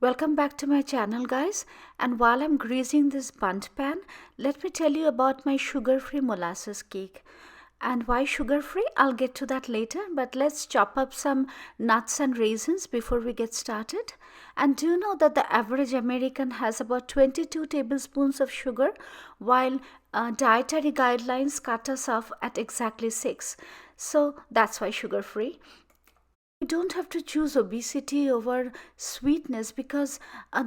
Welcome back to my channel, guys. And while I'm greasing this bundt pan, let me tell you about my sugar-free molasses cake. And why sugar-free? I'll get to that later, but let's chop up some nuts and raisins before we get started. And do you know that the average American has about 22 tablespoons of sugar, while dietary guidelines cut us off at exactly 6. So that's why sugar-free. You don't have to choose obesity over sweetness because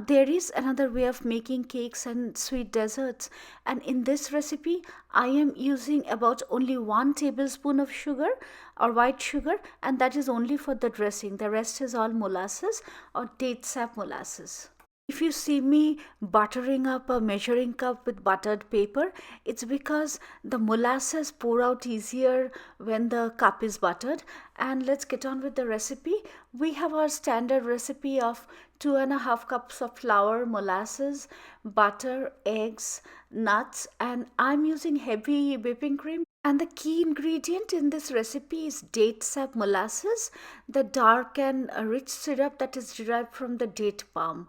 there is another way of making cakes and sweet desserts. And in this recipe, I am using about only 1 tablespoon of sugar or white sugar, and that is only for the dressing. The rest is all molasses or date sap molasses. If you see me buttering up a measuring cup with buttered paper, it's because the molasses pour out easier when the cup is buttered. And let's get on with the recipe. We have our standard recipe of 2.5 cups of flour, molasses, butter, eggs, nuts, and I'm using heavy whipping cream. And the key ingredient in this recipe is date sap molasses, the dark and rich syrup that is derived from the date palm.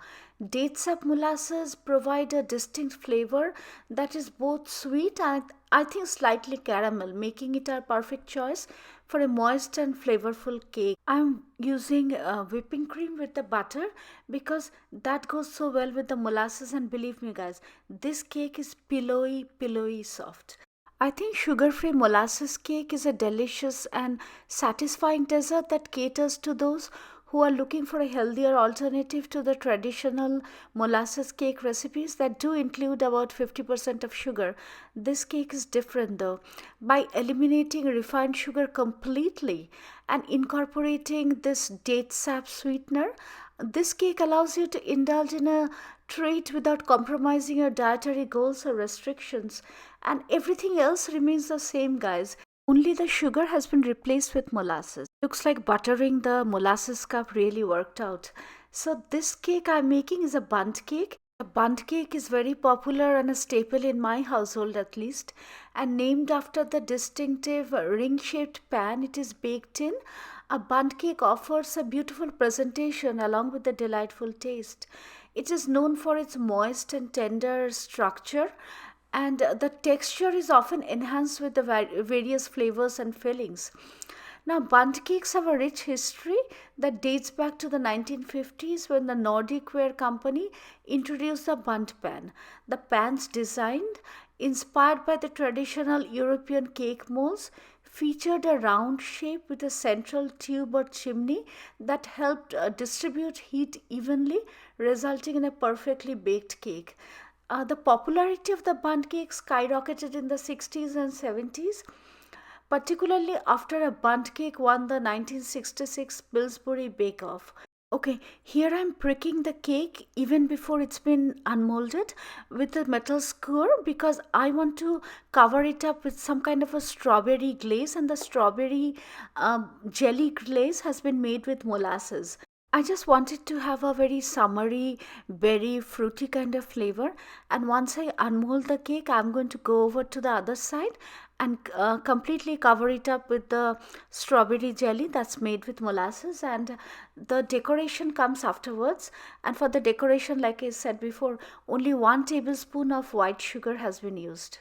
Date sap molasses provide a distinct flavor that is both sweet and I think slightly caramel, making it a perfect choice for a moist and flavorful cake. I'm using whipping cream with the butter because that goes so well with the molasses, and believe me guys, this cake is pillowy soft. I think sugar-free molasses cake is a delicious and satisfying dessert that caters to those who are looking for a healthier alternative to the traditional molasses cake recipes that do include about 50% of sugar. This cake is different though. By eliminating refined sugar completely and incorporating this date sap sweetener, this cake allows you to indulge in a treat without compromising your dietary goals or restrictions, and everything else remains the same, guys. Only the sugar has been replaced with molasses. Looks like buttering the molasses cup really worked out. So this cake I'm making is a bundt cake. A bundt cake is very popular and a staple in my household at least, and named after the distinctive ring-shaped pan it is baked in. A bundt cake offers a beautiful presentation along with a delightful taste. It is known for its moist and tender structure, and the texture is often enhanced with the various flavors and fillings. Now, bundt cakes have a rich history that dates back to the 1950s when the Nordic Ware Company introduced the bundt pan. The pan's design, inspired by the traditional European cake molds, featured a round shape with a central tube or chimney that helped distribute heat evenly, resulting in a perfectly baked cake. The popularity of the bundt cake skyrocketed in the 60s and 70s, particularly after a bundt cake won the 1966 Pillsbury Bake Off. Okay, here I'm pricking the cake even before it's been unmolded with a metal skewer because I want to cover it up with some kind of a strawberry glaze, and the strawberry jelly glaze has been made with molasses. I just wanted to have a very summery, berry, fruity kind of flavor. And once I unmold the cake, I'm going to go over to the other side and completely cover it up with the strawberry jelly that's made with molasses. And the decoration comes afterwards. And for the decoration, like I said before, only 1 tablespoon of white sugar has been used.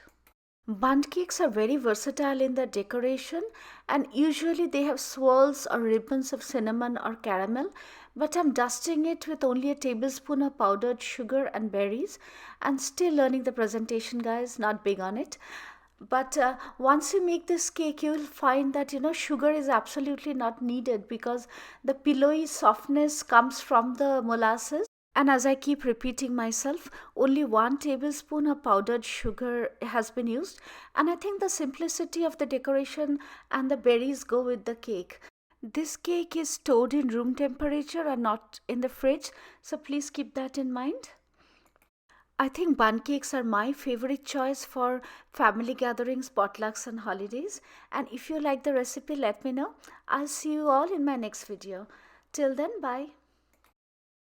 Bundt cakes are very versatile in their decoration, and usually they have swirls or ribbons of cinnamon or caramel, but I'm dusting it with only a tablespoon of powdered sugar and berries, and still learning the presentation, guys, not big on it. But once you make this cake, you will find that sugar is absolutely not needed because the pillowy softness comes from the molasses. And as I keep repeating myself, only 1 tablespoon of powdered sugar has been used. And I think the simplicity of the decoration and the berries go with the cake. This cake is stored in room temperature and not in the fridge, so please keep that in mind. I think bundt cakes are my favorite choice for family gatherings, potlucks and holidays. And if you like the recipe, let me know. I'll see you all in my next video. Till then, bye.